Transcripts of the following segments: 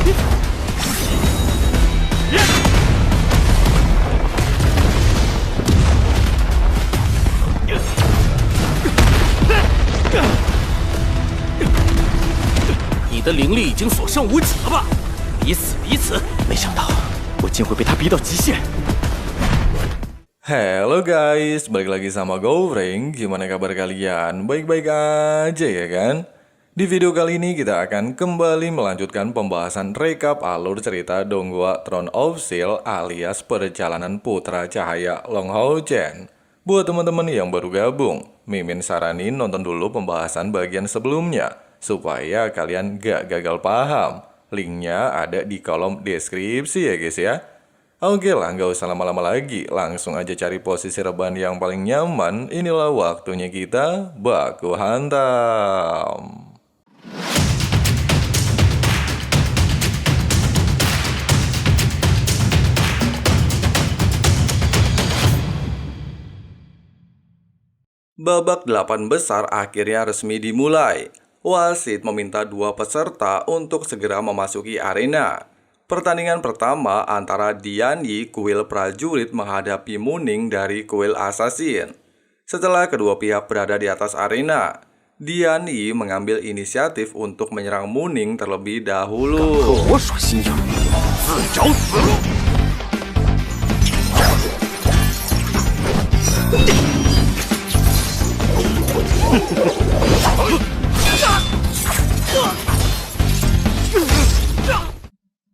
你的灵力已经所剩无几了吧？彼此彼此。没想到我竟会被他逼到极限。Hello guys, balik lagi sama Gofreng. Gimana kabar kalian? Baik-baik aja ya kan? Di video kali ini kita akan kembali melanjutkan pembahasan rekap alur cerita Donghua Throne of Steel alias Perjalanan Putra Cahaya Long Hao Chen. Buat teman-teman yang baru gabung, Mimin saranin nonton dulu pembahasan bagian sebelumnya supaya kalian gak gagal paham. Linknya ada di kolom deskripsi ya guys ya. Oke lah, nggak usah lama-lama lagi, langsung aja cari posisi rebahan yang paling nyaman. Inilah waktunya kita baku hantam. Babak 8 besar akhirnya resmi dimulai. Wasit meminta dua peserta untuk segera memasuki arena. Pertandingan pertama antara Dian Yi kuil prajurit menghadapi Muning dari kuil assassin. Setelah kedua pihak berada di atas arena, Dian Yi mengambil inisiatif untuk menyerang Muning terlebih dahulu.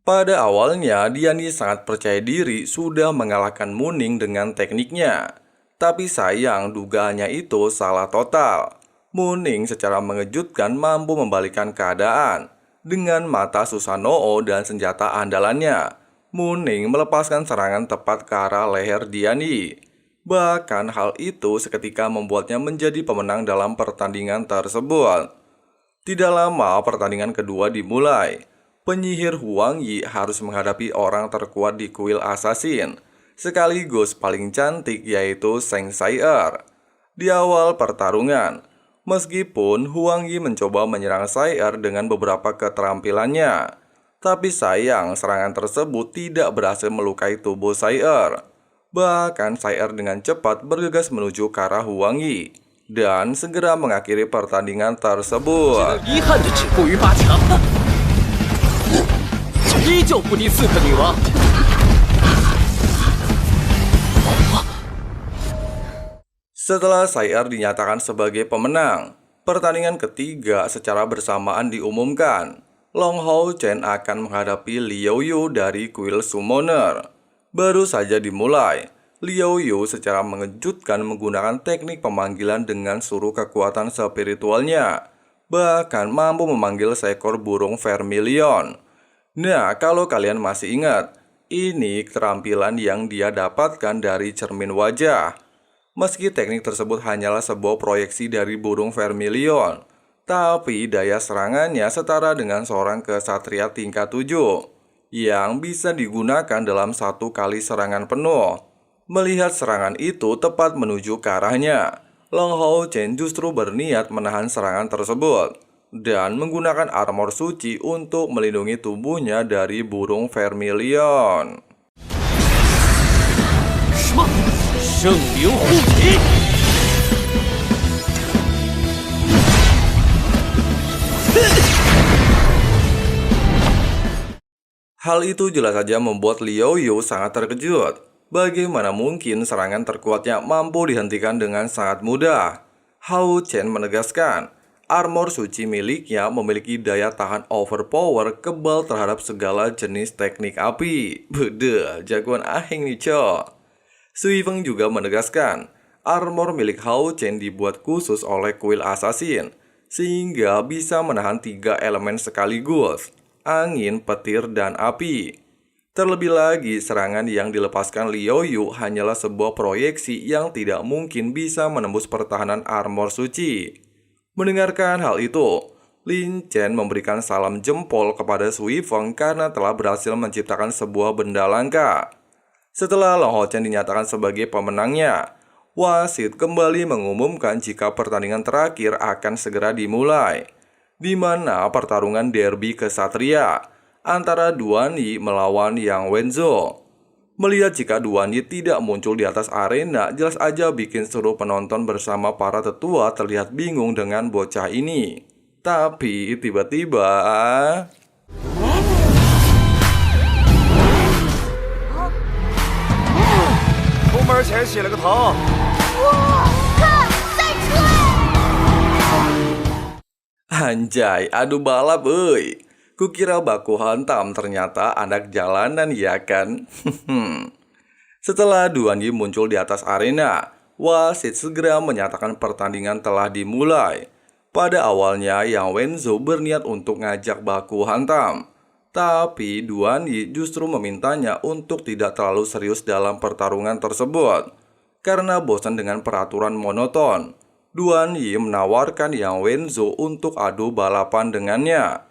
Pada awalnya, Dian Yi sangat percaya diri sudah mengalahkan Muning dengan tekniknya. Tapi sayang, dugaannya itu salah total. Muning secara mengejutkan mampu membalikkan keadaan. Dengan mata Susanoo dan senjata andalannya, Muning melepaskan serangan tepat ke arah leher Dian Yi. Bahkan hal itu seketika membuatnya menjadi pemenang dalam pertandingan tersebut. Tidak lama pertandingan kedua dimulai. Penyihir Huang Yi harus menghadapi orang terkuat di kuil assassin, sekaligus paling cantik yaitu Zheng Sai-er. Di awal pertarungan, meskipun Huang Yi mencoba menyerang Sai-er dengan beberapa keterampilannya, tapi sayang serangan tersebut tidak berhasil melukai tubuh Sai-er. Bahkan Sai-er dengan cepat bergegas menuju ke arah Huang Yi dan segera mengakhiri pertandingan tersebut. Setelah Sai-er dinyatakan sebagai pemenang, pertandingan ketiga secara bersamaan diumumkan. Long Hao Chen akan menghadapi Liao Yu dari kuil Summoner. Baru saja dimulai, Liao Yu secara mengejutkan menggunakan teknik pemanggilan dengan seluruh kekuatan spiritualnya, bahkan mampu memanggil seekor burung vermilion. Nah, kalau kalian masih ingat, ini keterampilan yang dia dapatkan dari cermin wajah. Meski teknik tersebut hanyalah sebuah proyeksi dari burung vermilion, tapi daya serangannya setara dengan seorang kesatria tingkat 7 yang bisa digunakan dalam satu kali serangan penuh. Melihat serangan itu tepat menuju ke arahnya, Long Hao Chen justru berniat menahan serangan tersebut dan menggunakan armor suci untuk melindungi tubuhnya dari burung vermilion. Hal itu jelas saja membuat Liao Yu sangat terkejut. Bagaimana mungkin serangan terkuatnya mampu dihentikan dengan sangat mudah? Hao Chen menegaskan, armor suci miliknya memiliki daya tahan overpower kebal terhadap segala jenis teknik api. Bede, jagoan ahing nih cok. Sui Feng juga menegaskan, armor milik Hao Chen dibuat khusus oleh kuil assassin, sehingga bisa menahan 3 elemen sekaligus, angin, petir, dan api. Terlebih lagi, serangan yang dilepaskan Liao Yu hanyalah sebuah proyeksi yang tidak mungkin bisa menembus pertahanan armor suci. Mendengarkan hal itu, Lin Chen memberikan salam jempol kepada Sui Feng karena telah berhasil menciptakan sebuah benda langka. Setelah Long Hao Chen dinyatakan sebagai pemenangnya, wasit kembali mengumumkan jika pertandingan terakhir akan segera dimulai, di mana pertarungan derby kesatria antara Duan Yi melawan Yang Wenzo. Melihat jika Duan Yi tidak muncul di atas arena, jelas aja bikin seluruh penonton bersama para tetua terlihat bingung dengan bocah ini. Tapi tiba-tiba... 出门前洗了个头。 Anjay, adu balap euy. Kukira baku hantam, ternyata anak jalanan ya kan? Setelah Duan Yi muncul di atas arena, wasit segera menyatakan pertandingan telah dimulai. Pada awalnya Yang Wenzo berniat untuk ngajak baku hantam, tapi Duan Yi justru memintanya untuk tidak terlalu serius dalam pertarungan tersebut. Karena bosan dengan peraturan monoton, Duan Yi menawarkan Yang Wenzo untuk adu balapan dengannya.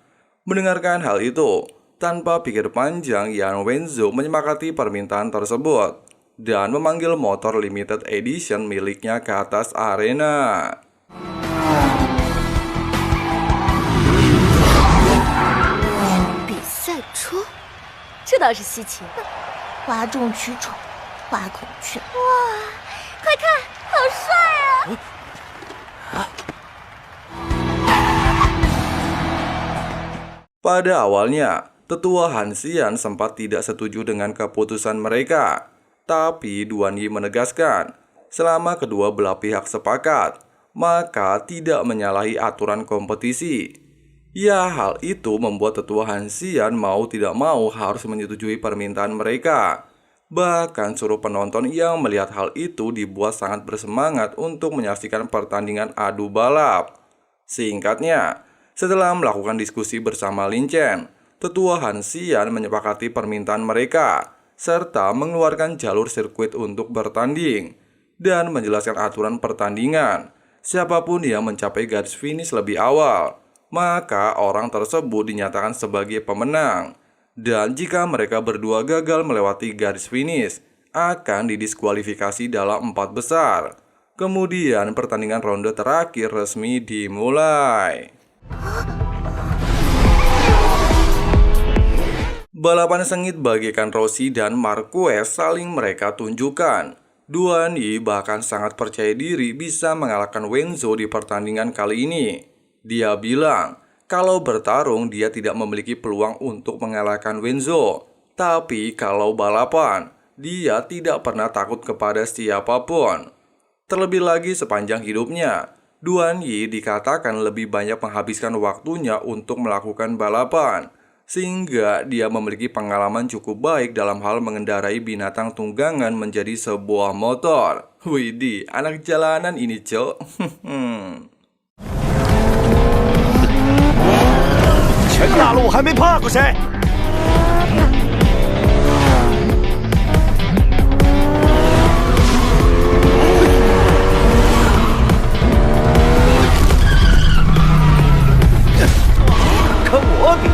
Mendengarkan hal itu, tanpa pikir panjang, Yang Wenzo menyepakati permintaan tersebut dan memanggil motor limited edition miliknya ke atas arena. 比赛车，这倒是稀奇。哗众取宠，挖孔雀。哇，快看，好帅啊！ Pada awalnya, tetua Han Xian sempat tidak setuju dengan keputusan mereka. Tapi Duan Yi menegaskan, selama kedua belah pihak sepakat, maka tidak menyalahi aturan kompetisi. Ya, hal itu membuat tetua Han Xian mau tidak mau harus menyetujui permintaan mereka. Bahkan seluruh penonton yang melihat hal itu dibuat sangat bersemangat untuk menyaksikan pertandingan adu balap. Singkatnya, setelah melakukan diskusi bersama Lin Chen, tetua Han Xian menyepakati permintaan mereka, serta mengeluarkan jalur sirkuit untuk bertanding, dan menjelaskan aturan pertandingan. Siapapun yang mencapai garis finish lebih awal, maka orang tersebut dinyatakan sebagai pemenang. Dan jika mereka berdua gagal melewati garis finish, akan didiskualifikasi dalam 4 besar. Kemudian pertandingan ronde terakhir resmi dimulai. Balapan sengit bagaikan Rossi dan Marquez saling mereka tunjukkan. Duan Yi bahkan sangat percaya diri bisa mengalahkan Wenzo di pertandingan kali ini. Dia bilang kalau bertarung dia tidak memiliki peluang untuk mengalahkan Wenzo. Tapi kalau balapan, dia tidak pernah takut kepada siapapun. Terlebih lagi sepanjang hidupnya, Duan Yi dikatakan lebih banyak menghabiskan waktunya untuk melakukan balapan, sehingga dia memiliki pengalaman cukup baik dalam hal mengendarai binatang tunggangan menjadi sebuah motor. Widih, anak jalanan ini, cok. 全大陆还没怕过谁？ 跟我比，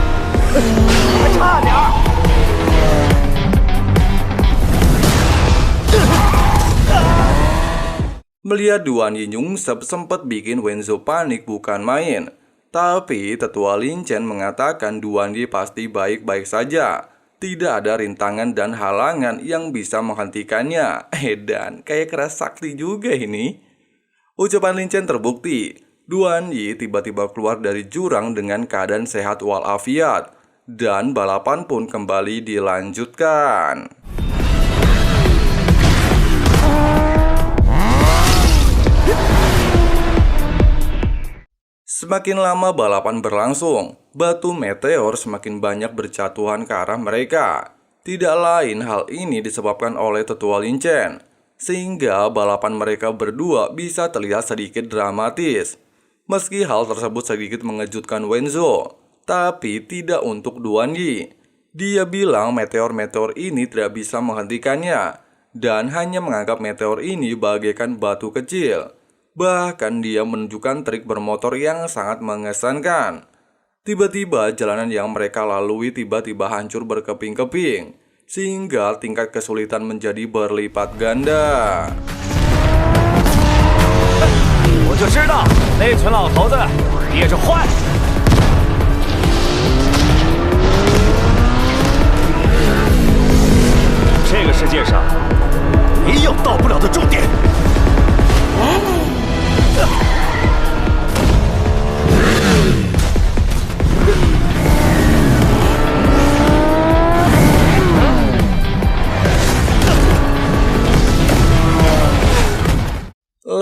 还差点儿。 Melihat Duan Yi nyungsep sempat bikin Wenzo panik bukan main. Tapi tetua Lin Chen mengatakan Duan Yi pasti baik-baik saja. Tidak ada rintangan dan halangan yang bisa menghentikannya. Dan kayak keras sakti juga ini. Ucapan Lin Chen terbukti. Duan Yi tiba-tiba keluar dari jurang dengan keadaan sehat walafiat. Dan balapan pun kembali dilanjutkan. Semakin lama balapan berlangsung, batu meteor semakin banyak berjatuhan ke arah mereka. Tidak lain hal ini disebabkan oleh tetua Lin Chen, sehingga balapan mereka berdua bisa terlihat sedikit dramatis. Meski hal tersebut sedikit mengejutkan Wenzo, tapi tidak untuk Duan Yi. Dia bilang meteor-meteor ini tidak bisa menghentikannya, dan hanya menganggap meteor ini bagaikan batu kecil. Bahkan dia menunjukkan trik bermotor yang sangat mengesankan. Tiba-tiba jalanan yang mereka lalui tiba-tiba hancur berkeping-keping, sehingga tingkat kesulitan menjadi berlipat ganda. 我就知道那群老头子也是坏。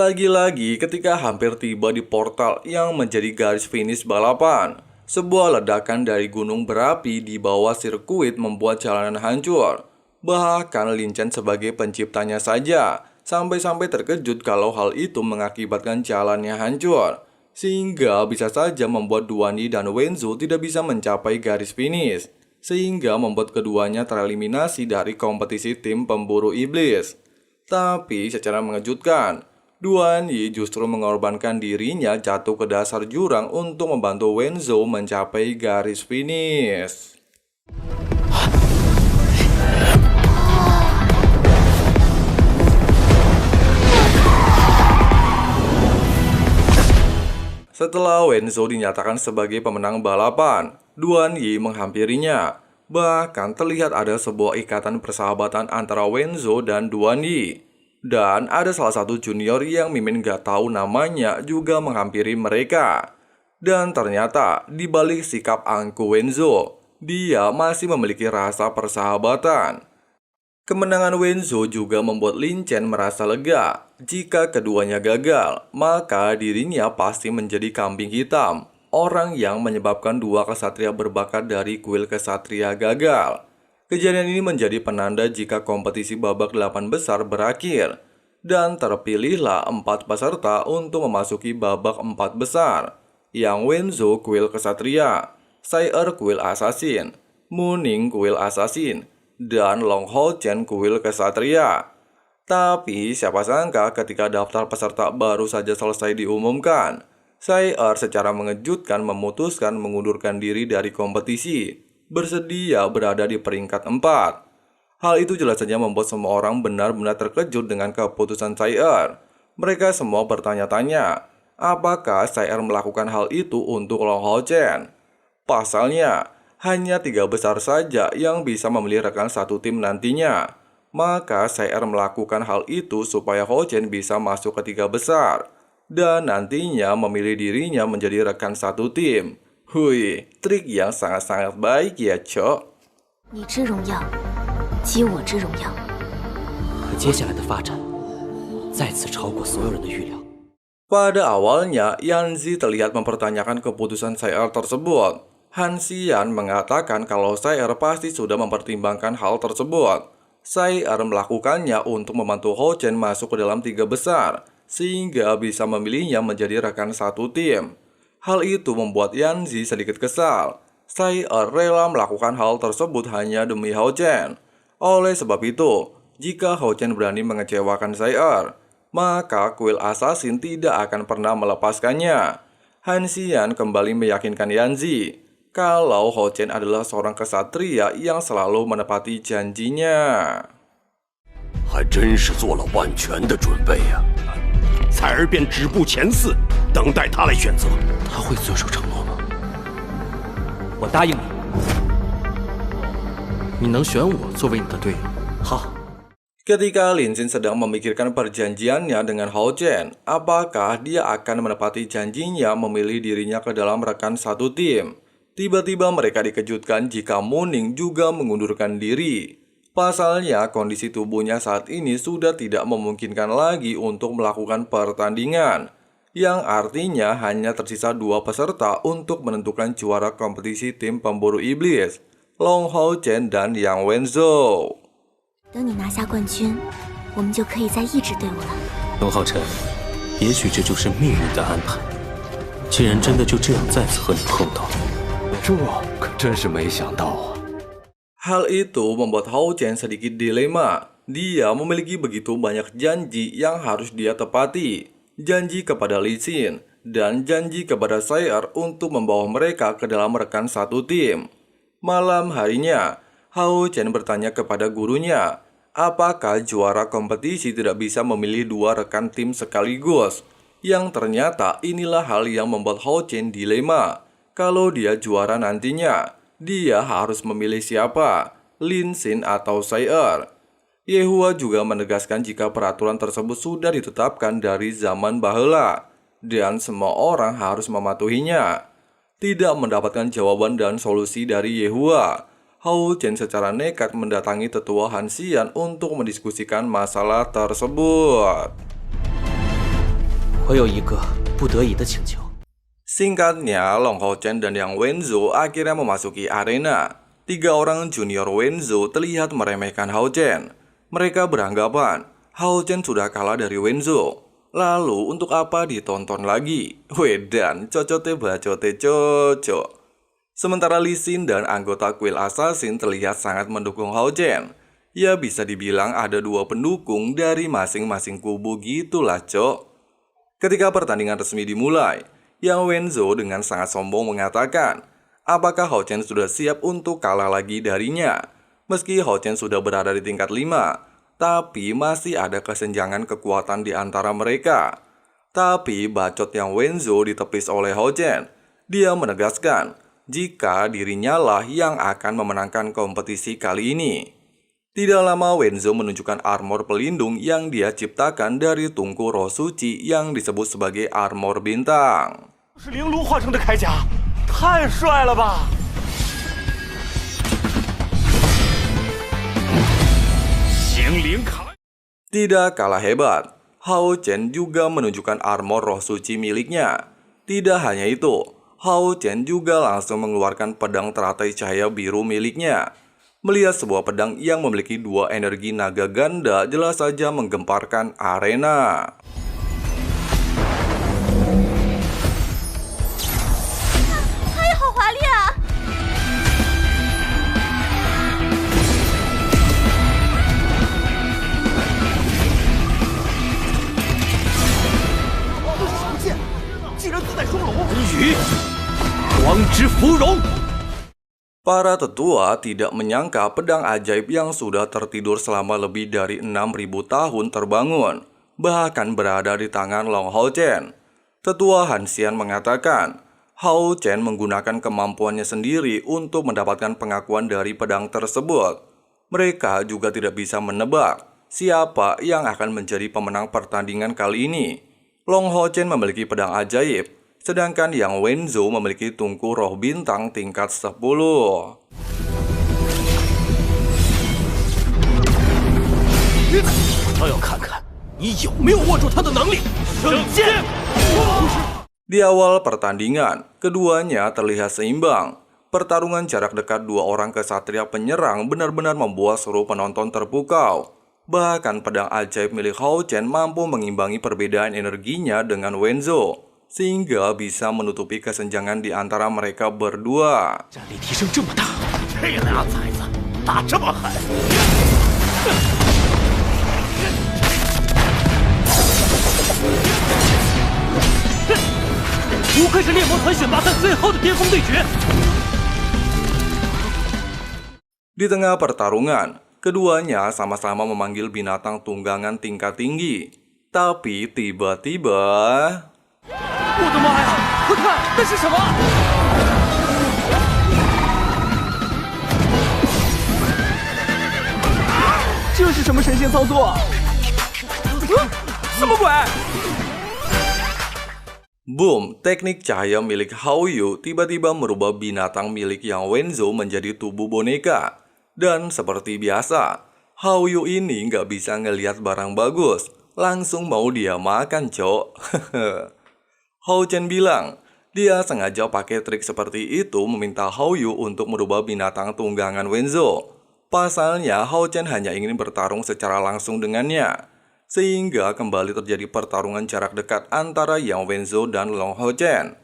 Lagi-lagi ketika hampir tiba di portal yang menjadi garis finish balapan, sebuah ledakan dari gunung berapi di bawah sirkuit membuat jalanan hancur. Bahkan Lin Chen sebagai penciptanya saja sampai-sampai terkejut kalau hal itu mengakibatkan jalannya hancur, sehingga bisa saja membuat Duan Yi dan Wenzu tidak bisa mencapai garis finish, sehingga membuat keduanya tereliminasi dari kompetisi tim pemburu iblis. Tapi secara mengejutkan, Duan Yi justru mengorbankan dirinya jatuh ke dasar jurang untuk membantu Wenzu mencapai garis finish. Setelah Wenzu dinyatakan sebagai pemenang balapan, Duan Yi menghampirinya. Bahkan terlihat ada sebuah ikatan persahabatan antara Wenzu dan Duan Yi. Dan ada salah satu junior yang Mimin gak tahu namanya juga menghampiri mereka. Dan ternyata di balik sikap angkuh Wenzu, dia masih memiliki rasa persahabatan. Kemenangan Wenzu juga membuat Lin Chen merasa lega. Jika keduanya gagal, maka dirinya pasti menjadi kambing hitam, orang yang menyebabkan dua kesatria berbakat dari kuil kesatria gagal. Kejadian ini menjadi penanda jika kompetisi babak 8 besar berakhir, dan terpilihlah 4 peserta untuk memasuki babak 4 besar, yang Wenzu kuil kesatria, Sai kuil assassin, Muning kuil assassin, dan Long Hao Chen kuil kesatria. Tapi siapa sangka ketika daftar peserta baru saja selesai diumumkan, Sai secara mengejutkan memutuskan mengundurkan diri dari kompetisi, bersedia berada di peringkat 4. Hal itu jelas saja membuat semua orang benar-benar terkejut dengan keputusan Sai. Mereka semua bertanya-tanya, apakah Sai melakukan hal itu untuk Long Hao Chen? Pasalnya, hanya 3 besar saja yang bisa memilih rekan satu tim nantinya. Maka Sai melakukan hal itu supaya Hao Chen bisa masuk ke 3 besar dan nantinya memilih dirinya menjadi rekan satu tim. Hui, trik yang sangat-sangat baik ya, Cok. 你之荣耀，即我之荣耀。可接下来的发展再次超过所有人的预料。 Pada awalnya, Yan Zi terlihat mempertanyakan keputusan Sai tersebut. Han Xian mengatakan kalau Sai pasti sudah mempertimbangkan hal tersebut. Sai melakukannya untuk membantu Hao Chen masuk ke dalam 3 besar, sehingga bisa memilihnya menjadi rekan satu tim. Hal itu membuat Yan Zi sedikit kesal. Sai rela melakukan hal tersebut hanya demi Hao Chen. Oleh sebab itu, jika Hao Chen berani mengecewakan Sai, maka kuil assassin tidak akan pernah melepaskannya. Han Xian kembali meyakinkan Yan Zi kalau Hao Chen adalah seorang kesatria yang selalu menepati janjinya. 还真是做了万全的准备呀！彩儿便止步前4，等待他来选择。他会遵守承诺吗？我答应你，你能选我作为你的队友。好。 Ketika Lin Xin sedang memikirkan perjanjiannya dengan Hao Chen, apakah dia akan menepati janjinya memilih dirinya ke dalam rekan satu tim? Tiba-tiba mereka dikejutkan jika Muning juga mengundurkan diri. Pasalnya kondisi tubuhnya saat ini sudah tidak memungkinkan lagi untuk melakukan pertandingan, yang artinya hanya tersisa 2 peserta untuk menentukan juara kompetisi tim pemburu iblis, Long Hao Chen dan Yang Wenzu. 等你拿下冠军，我们就可以在一支队伍了。龙浩辰，也许这就是命运的安排。既然真的就这样再次和你碰到，这可真是没想到啊！ Hal itu membuat Hao Chen sedikit dilema. Dia memiliki begitu banyak janji yang harus dia tepati. Janji kepada Li Xin dan janji kepada Sai untuk membawa mereka ke dalam rekan satu tim. Malam harinya, Hao Chen bertanya kepada gurunya, apakah juara kompetisi tidak bisa memilih 2 rekan tim sekaligus? Yang ternyata inilah hal yang membuat Hao Chen dilema. Kalau dia juara nantinya, dia harus memilih siapa, Lin Xin atau Sai. Yehua juga menegaskan jika peraturan tersebut sudah ditetapkan dari zaman bahela, dan semua orang harus mematuhinya. Tidak mendapatkan jawaban dan solusi dari Yehua, Hao Chen secara nekat mendatangi tetua Han Xian untuk mendiskusikan masalah tersebut. 我有一个不得已的请求。 Singkatnya, Long Hao Chen dan Yang Wenzo akhirnya memasuki arena. 3 orang junior Wenzo terlihat meremehkan Hao Chen. Mereka beranggapan Hao Chen sudah kalah dari Wenzo. Lalu untuk apa ditonton lagi? Wedan, cocote bacote cocok. Sementara Lee Sin dan anggota Kuil Assassin terlihat sangat mendukung Hao Chen. Ya bisa dibilang ada 2 pendukung dari masing-masing kubu gitulah cok. Ketika pertandingan resmi dimulai, Yang Wenzo dengan sangat sombong mengatakan, apakah Hao Chen sudah siap untuk kalah lagi darinya? Meski Hao Chen sudah berada di tingkat 5, tapi masih ada kesenjangan kekuatan di antara mereka. Tapi bacot Yang Wenzo ditepis oleh Hao Chen. Dia menegaskan, jika dirinya lah yang akan memenangkan kompetisi kali ini. Tidak lama Wenzo menunjukkan armor pelindung yang dia ciptakan dari tungku roh suci yang disebut sebagai armor bintang. Tidak kalah hebat, Hao Chen juga menunjukkan armor roh suci miliknya. Tidak hanya itu, Hao Chen juga langsung mengeluarkan pedang teratai cahaya biru miliknya. Melihat sebuah pedang yang memiliki 2 energi naga ganda jelas saja menggemparkan arena. Hai, 好华丽啊！ 光之芙蓉。 Para tetua tidak menyangka pedang ajaib yang sudah tertidur selama lebih dari 6.000 tahun terbangun, bahkan berada di tangan Long Hao Chen. Tetua Han Xian mengatakan, Hao Chen menggunakan kemampuannya sendiri untuk mendapatkan pengakuan dari pedang tersebut. Mereka juga tidak bisa menebak siapa yang akan menjadi pemenang pertandingan kali ini. Long Hao Chen memiliki pedang ajaib, sedangkan Yang Wenzo memiliki tungku roh bintang tingkat 10. Di awal pertandingan, keduanya terlihat seimbang. Pertarungan jarak dekat 2 orang kesatria penyerang benar-benar membuat seluruh penonton terpukau. Bahkan pedang ajaib milik Hao Chen mampu mengimbangi perbedaan energinya dengan Wenzo, sehingga bisa menutupi kesenjangan di antara mereka berdua. Di tengah pertarungan, keduanya sama-sama memanggil binatang tunggangan tingkat tinggi. Tapi tiba-tiba... 我的妈呀！快看，那是什么？这是什么神仙操作？什么鬼 Boom, teknik cahaya milik Hao Yu tiba-tiba merubah binatang milik Yang Wenzo menjadi tubuh boneka. Dan seperti biasa, Hao Yu ini nggak bisa ngelihat barang bagus. Langsung mau dia makan, cok. Hao Chen bilang, dia sengaja pakai trik seperti itu meminta Hao Yu untuk merubah binatang tunggangan Wenzo. Pasalnya, Hao Chen hanya ingin bertarung secara langsung dengannya. Sehingga kembali terjadi pertarungan jarak dekat antara Yang Wenzo dan Long Hao Chen.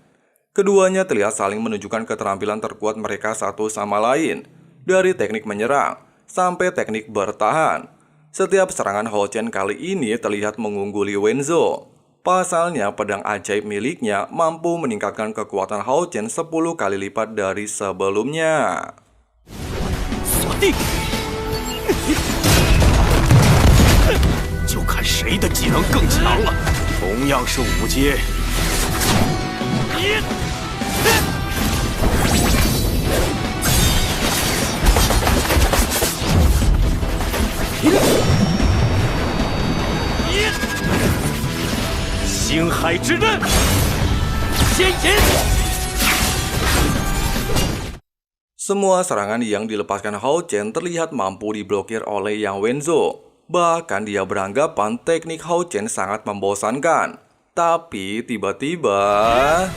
Keduanya terlihat saling menunjukkan keterampilan terkuat mereka satu sama lain. Dari teknik menyerang sampai teknik bertahan. Setiap serangan Hao Chen kali ini terlihat mengungguli Wenzo. Pasalnya pedang ajaib miliknya mampu meningkatkan kekuatan Hao Chen 10 kali lipat dari sebelumnya. Semua serangan yang dilepaskan Hao Chen terlihat mampu diblokir oleh Yang Wenzo. Bahkan dia beranggapan teknik Hao Chen sangat membosankan. Tapi tiba-tiba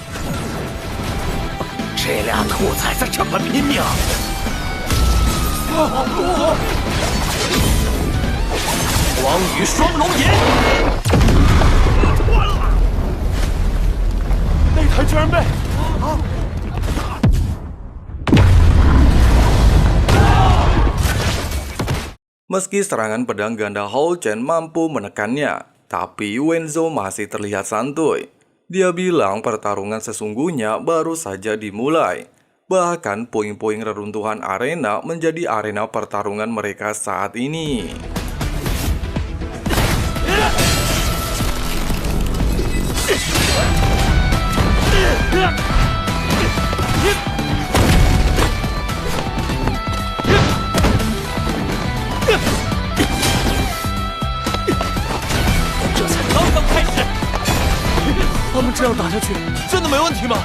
这俩兔崽子这么拼命，光羽双龙吟，断了！那台居然被meski serangan pedang ganda Hao Chen mampu menekannya, tapi Wenzo masih terlihat santuy. Dia bilang pertarungan sesungguhnya baru saja dimulai. Bahkan puing-puing reruntuhan arena menjadi arena pertarungan mereka saat ini.我们这样打下去，真的没问题吗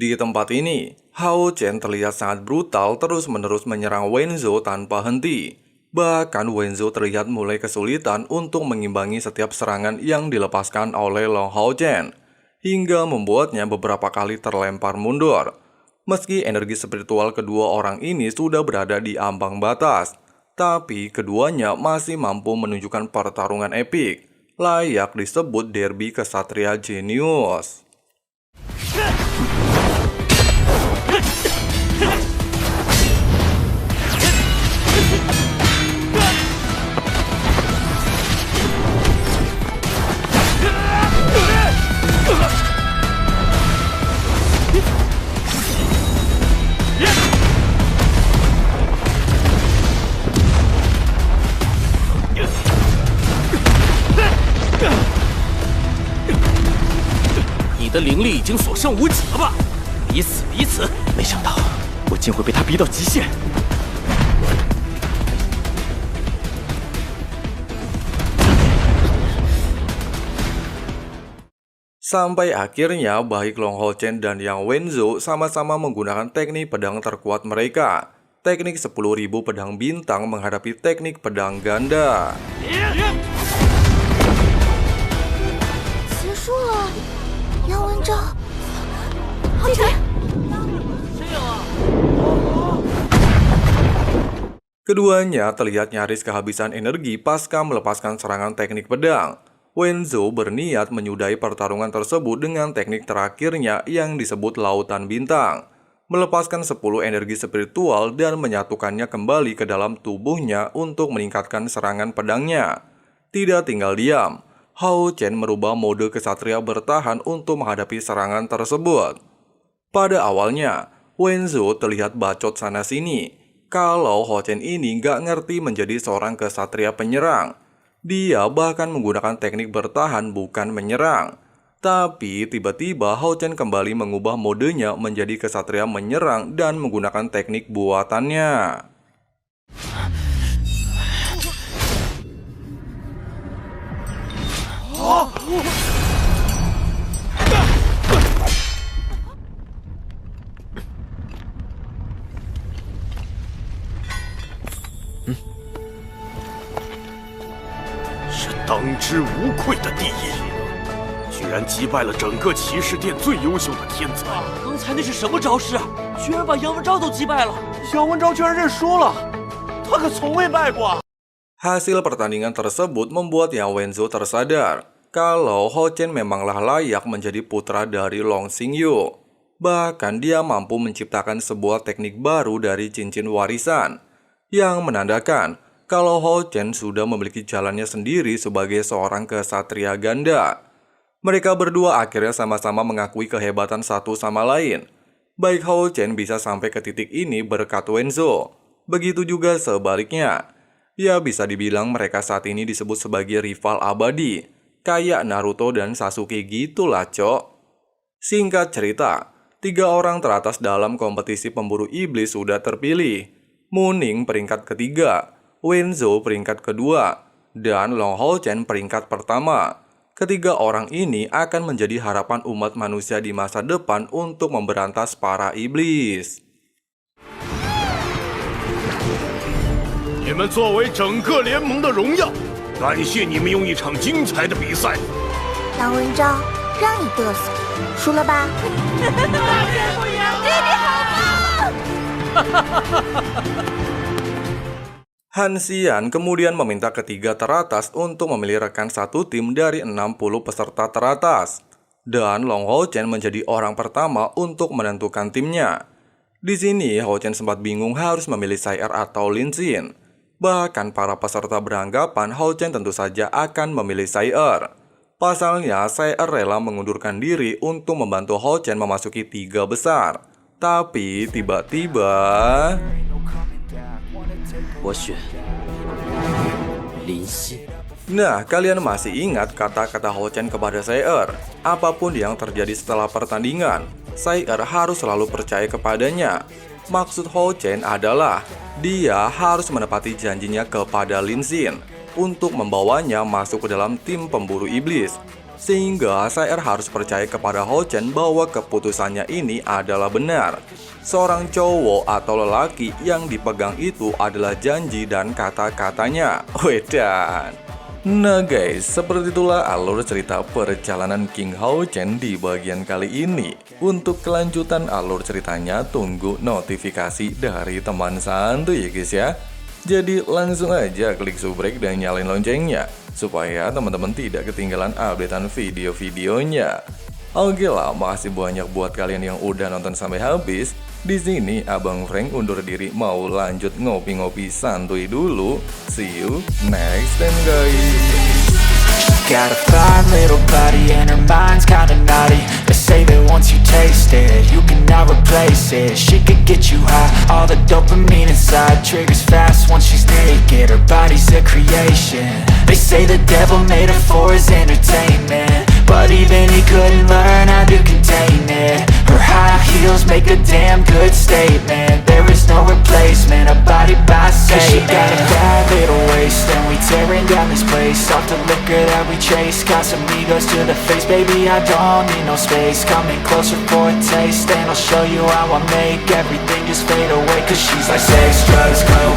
？Di tempat ini, Hao Chen terlihat sangat brutal terus-menerus menyerang Wenzo tanpa henti. Bahkan Wenzo terlihat mulai kesulitan untuk mengimbangi setiap serangan yang dilepaskan oleh Long Hao Chen, hingga membuatnya beberapa kali terlempar mundur. Meski energi spiritual kedua orang ini sudah berada di ambang batas, tapi keduanya masih mampu menunjukkan pertarungan epik, layak disebut derby kesatria jenius.你的灵力已经所剩无几了吧？彼此彼此，没想到我竟会被他逼到极限。 Sampai akhirnya baik Long Hao Chen dan Yang Wenzo sama-sama menggunakan teknik pedang terkuat mereka. Teknik 10.000 pedang bintang menghadapi teknik pedang ganda. 结束了，杨文昭，好姐。 Keduanya terlihat nyaris kehabisan energi pasca melepaskan serangan teknik pedang. Wenzo berniat menyudahi pertarungan tersebut dengan teknik terakhirnya yang disebut Lautan Bintang, melepaskan 10 energi spiritual dan menyatukannya kembali ke dalam tubuhnya untuk meningkatkan serangan pedangnya. Tidak tinggal diam, Hao Chen merubah mode kesatria bertahan untuk menghadapi serangan tersebut. Pada awalnya, Wenzo terlihat bacot sana-sini kalau Hao Chen ini nggak ngerti menjadi seorang kesatria penyerang. Dia bahkan menggunakan teknik bertahan bukan menyerang. Tapi tiba-tiba Hao Chen kembali mengubah modenya menjadi kesatria menyerang dan menggunakan teknik buatannya. "当之无愧的第一人，居然击败了整个骑士殿最优秀的天才！刚才那是什么招式啊？居然把杨文昭都击败了！杨文昭居然认输了，他可从未败过。" Hasil pertandingan tersebut membuat Yang Wenzo tersadar kalau Hao Chen memanglah layak menjadi putra dari Long Xingyu. Bahkan dia mampu menciptakan sebuah teknik baru dari cincin warisan, yang menandakan kalau Hao Chen sudah memiliki jalannya sendiri sebagai seorang kesatria ganda. Mereka berdua akhirnya sama-sama mengakui kehebatan satu sama lain. Baik Hao Chen bisa sampai ke titik ini berkat Wenzo. Begitu juga sebaliknya. Ya bisa dibilang mereka saat ini disebut sebagai rival abadi, kayak Naruto dan Sasuke gitulah cok. Singkat cerita, 3 orang teratas dalam kompetisi pemburu iblis sudah terpilih. Muning peringkat ketiga, Wenzo peringkat kedua, dan Long Hao-chen peringkat pertama. Ketiga orang ini akan menjadi harapan umat manusia di masa depan untuk memberantas para iblis. 你们作为整个联盟的荣耀，感谢你们用一场精彩的比赛。杨文章，让你嘚瑟，输了吧？弟弟好棒！ Han Xian kemudian meminta ketiga teratas untuk memilih rekan satu tim dari 60 peserta teratas. Dan Long Hao-chen menjadi orang pertama untuk menentukan timnya. Di sini, Hao-chen sempat bingung harus memilih Sai Er atau Lin Xin. Bahkan para peserta beranggapan Hao-chen tentu saja akan memilih Sai Er. Pasalnya, Sai Er rela mengundurkan diri untuk membantu Hao-chen memasuki 3 besar. Tapi tiba-tiba... 我选林夕。 Nah, kalian masih ingat kata-kata Hao-chen kepada Sai Er? Apapun yang terjadi setelah pertandingan, Sai Er harus selalu percaya kepadanya. Maksud Hao-chen adalah dia harus menepati janjinya kepada Lin Xin untuk membawanya masuk ke dalam tim pemburu iblis. Sehingga Sai Er harus percaya kepada Hao-chen bahwa keputusannya ini adalah benar. Seorang cowok atau lelaki yang dipegang itu adalah janji dan kata-katanya. Wedan. Nah guys, seperti itulah alur cerita perjalanan King Hao-chen di bagian kali ini. Untuk kelanjutan alur ceritanya, tunggu notifikasi dari teman santuy ya guys ya. Jadi langsung aja klik subrek dan nyalain loncengnya, supaya teman-teman tidak ketinggalan updatean video-videonya. Oke lah, makasih banyak buat kalian yang udah nonton sampai habis. Di sini Abang Frank undur diri mau lanjut ngopi-ngopi santuy dulu. See you next time guys. Got a fine little body and her mind's kinda naughty. They say that once you taste it, you cannot replace it. She could get you high, all the dopamine inside triggers fast once she's naked. Her body's a creation. They say the devil made her for his entertainment, but even he couldn't learn how to contain it. Her high heels make a damn good statement. There is no replacement, a body by Satan. 'Cause she got a bad little waist, and we tearing down this place off the liquor that we chase. Got some egos to the face, baby, I don't need no space. Coming closer for a taste, and I'll show you how I make everything just fade away. 'Cause she's like sex, drugs, clothes